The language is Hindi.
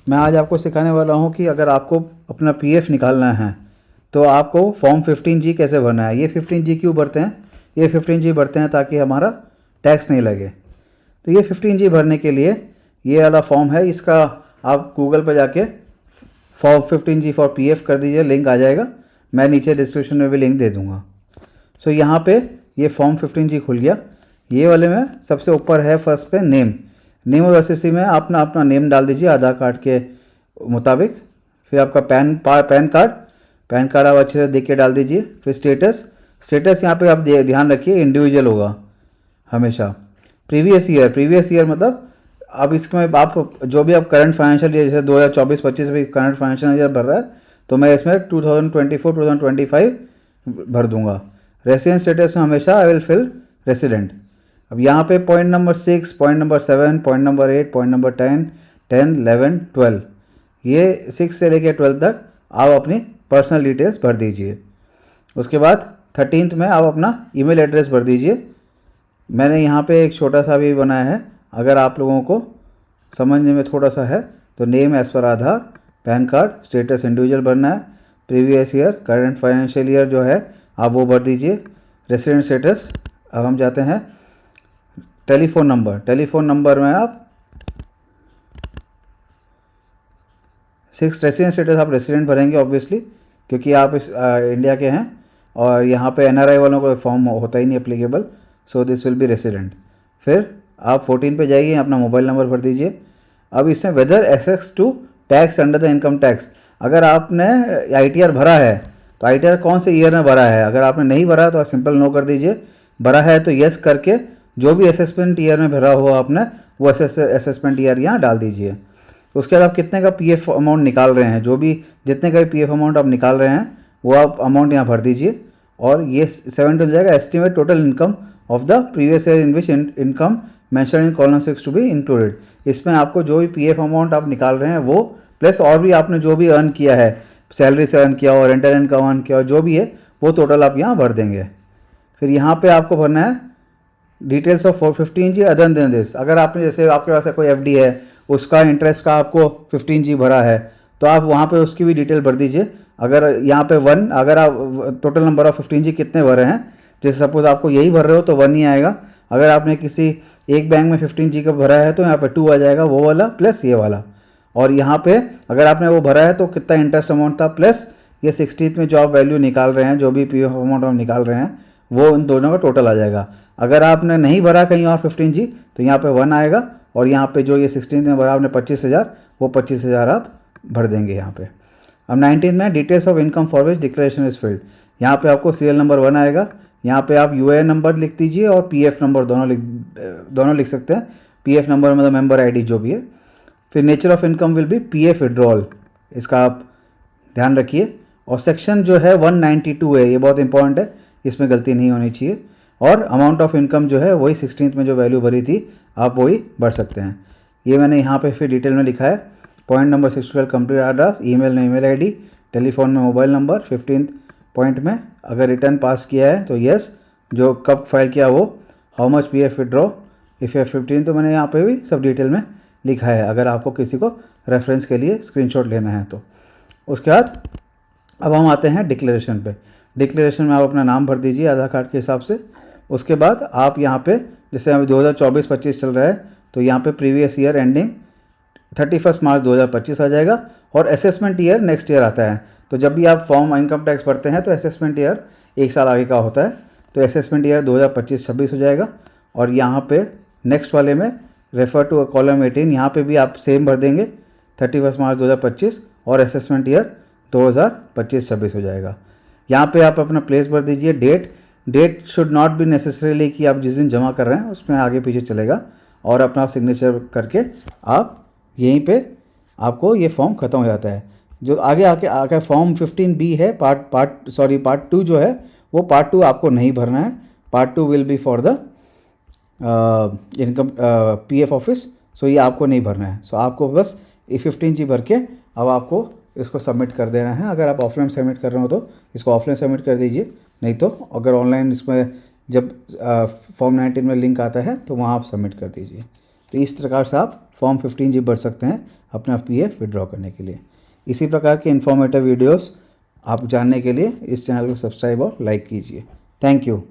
मैं आज आपको सिखाने वाला हूँ कि अगर आपको अपना पीएफ निकालना है तो आपको फॉर्म 15G कैसे भरना है। ये 15G क्यों भरते हैं? ये 15G भरते हैं ताकि हमारा टैक्स नहीं लगे। तो ये 15G भरने के लिए ये वाला फॉर्म है, इसका आप गूगल पर जाके फॉर्म 15G फॉर पीएफ कर दीजिए, लिंक आ जाएगा। मैं नीचे डिस्क्रिप्शन में भी लिंक दे दूँगा। सो यहाँ पे ये फॉर्म 15G खुल गया। ये वाले में सबसे ऊपर है फर्स्ट पे नेम और एसएससी में अपना अपना नेम डाल दीजिए आधार कार्ड के मुताबिक। फिर आपका पैन कार्ड आप अच्छे से देख के डाल दीजिए। फिर स्टेटस यहाँ पे आप ध्यान रखिए इंडिविजुअल होगा हमेशा। प्रीवियस ईयर मतलब अब इसमें आप जो भी आप करंट फाइनेंशियल ईयर, जैसे 2024-25 भी करंट फाइनेंशियल ईयर भर रहा है तो मैं इसमें 2024-2025 भर दूंगा। रेसिडेंट स्टेटस में हमेशा आई विल फिल रेसिडेंट। अब यहाँ पे point number 6, point number 7, point number 8, point number 10, 11, 12, ये 6 से लेकर 12 तक आप अपनी पर्सनल डिटेल्स भर दीजिए। उसके बाद 13th में आप अपना ईमेल एड्रेस भर दीजिए। मैंने यहाँ पे एक छोटा सा भी बनाया है, अगर आप लोगों को समझने में थोड़ा सा है तो नेम एज पर आधार, पैन कार्ड, स्टेटस इंडिविजुअल भरना है, previous year, current financial year जो है आप वो भर दीजिए। रेसिडेंट स्टेटस, अब हम जाते हैं टेलीफोन नंबर में आप 6 रेसिडेंट स्टेटस आप रेसिडेंट भरेंगे ऑब्वियसली, क्योंकि आप इस इंडिया के हैं और यहाँ पे एनआरआई वालों को फॉर्म होता ही नहीं applicable, so this will be resident. फिर आप 14 पे जाइए, अपना मोबाइल नंबर भर दीजिए। अब इसमें whether assess to tax under the income tax, अगर आपने आईटीआर भरा है तो आईटीआर कौन से ईयर में भरा है। अगर आपने नहीं भरा तो सिंपल नो कर दीजिए, भरा है तो यस करके जो भी असेसमेंट ईयर में भरा हुआ आपने वो असेसमेंट ईयर यहाँ डाल दीजिए। उसके बाद आप कितने का पीएफ अमाउंट निकाल रहे हैं, जो भी जितने का भी पीएफ अमाउंट आप निकाल रहे हैं वो आप अमाउंट यहाँ भर दीजिए। और ये 7 हो जाएगा estimate total income of the previous year in which income mention in column 6 to be included. इसमें आपको जो भी पीएफ अमाउंट आप निकाल रहे हैं वो प्लस और भी आपने जो भी अर्न किया है, सैलरी से अर्न किया और रेंटल इनकम अर्न किया और जो भी है वो टोटल आप यहाँ भर देंगे। फिर यहाँ पे आपको भरना है details of 415G other than this. अगर आपने जैसे आपके पास कोई एफडी है उसका इंटरेस्ट का आपको 15G भरा है तो आप वहाँ पे उसकी भी डिटेल भर दीजिए। अगर यहाँ पे 1, अगर आप टोटल नंबर ऑफ 15G कितने भरे हैं, जैसे सपोज आपको यही भर रहे हो तो 1 ही आएगा। अगर आपने किसी एक बैंक में 15G का भरा है तो यहाँ पे 2 आ जाएगा, वो वाला प्लस ये वाला। और यहाँ पे अगर आपने वो भरा है तो कितना इंटरेस्ट अमाउंट था प्लस ये 16th में जो आप वैल्यू निकाल रहे हैं, जो भी पीएफ अमाउंट आप निकाल रहे हैं वो इन दोनों का टोटल आ जाएगा। अगर आपने नहीं भरा कहीं और 15G तो यहाँ पे 1 आएगा और यहाँ पे जो ये 16th में भरा आपने 25,000, वो 25,000 आप भर देंगे यहाँ पे। अब 19 में details of income for which declaration is filled, यहाँ पे आपको सीरियल नंबर 1 आएगा। यहाँ पे आप यूएएन नंबर लिख दीजिए और पीएफ नंबर दोनों लिख सकते हैं। पीएफ नंबर मतलब मेंबर आईडी जो भी है। फिर nature of income will be PF withdrawal, इसका आप ध्यान रखिए। और सेक्शन जो है 192 है, ये बहुत इंपॉर्टेंट है, इसमें गलती नहीं होनी चाहिए। और अमाउंट ऑफ इनकम जो है वही 16th में जो वैल्यू भरी थी आप वही भर सकते हैं। ये मैंने यहाँ पे फिर डिटेल में लिखा है। Point number 612 complete address, email में ईमेल आईडी, टेलीफोन में मोबाइल नंबर। 15th पॉइंट में अगर रिटर्न पास किया है तो यस, जो कब फाइल किया वो, how much PF withdraw if you 15, तो मैंने यहाँ पे भी सब डिटेल में लिखा है अगर आपको किसी को रेफरेंस के लिए स्क्रीनशॉट लेना है तो। उसके बाद अब हम आते हैं डिक्लेरेशन पे। डिक्लेरेशन में आप अपना नाम भर दीजिए आधार कार्ड के हिसाब से। उसके बाद आप यहाँ पे जैसे अभी 2024-25 चल रहा है तो यहाँ पे प्रीवियस ईयर एंडिंग 31 मार्च 2025 आ जाएगा और असेसमेंट ईयर नेक्स्ट ईयर आता है। तो जब भी आप फॉर्म इनकम टैक्स भरते हैं तो असेसमेंट ईयर 1 साल आगे का होता है, तो असेसमेंट ईयर 2025-26 हो जाएगा। और यहाँ पे नेक्स्ट वाले में रेफर टू कॉलम 18, यहाँ पे भी आप सेम भर देंगे 31 मार्च 2025 और असेसमेंट ईयर 2025-26 हो जाएगा। यहाँ पे आप अपना प्लेस भर दीजिए। Date should not be necessarily कि आप जिस दिन जमा कर रहे हैं उसमें आगे पीछे चलेगा। और अपना सिग्नेचर करके आप यहीं पे आपको ये फॉर्म ख़त्म हो जाता है। जो आगे फॉर्म 15B है पार्ट 2 जो है वो पार्ट 2 आपको नहीं भरना है। Part 2 will be for the income PF office, so ये आपको नहीं भरना है। सो आपको बस 15G भर के अब आपको इसको सबमिट कर देना है। अगर आप ऑफलाइन सबमिट कर रहे हो तो इसको ऑफलाइन सबमिट कर दीजिए, नहीं तो अगर ऑनलाइन इसमें जब फॉर्म 19 में लिंक आता है तो वहाँ आप सबमिट कर दीजिए। तो इस प्रकार से आप फॉर्म 15G भर सकते हैं अपना PF विड्रॉ करने के लिए। इसी प्रकार के इन्फॉर्मेटिव वीडियोस आप जानने के लिए इस चैनल को सब्सक्राइब और लाइक कीजिए। Thank you.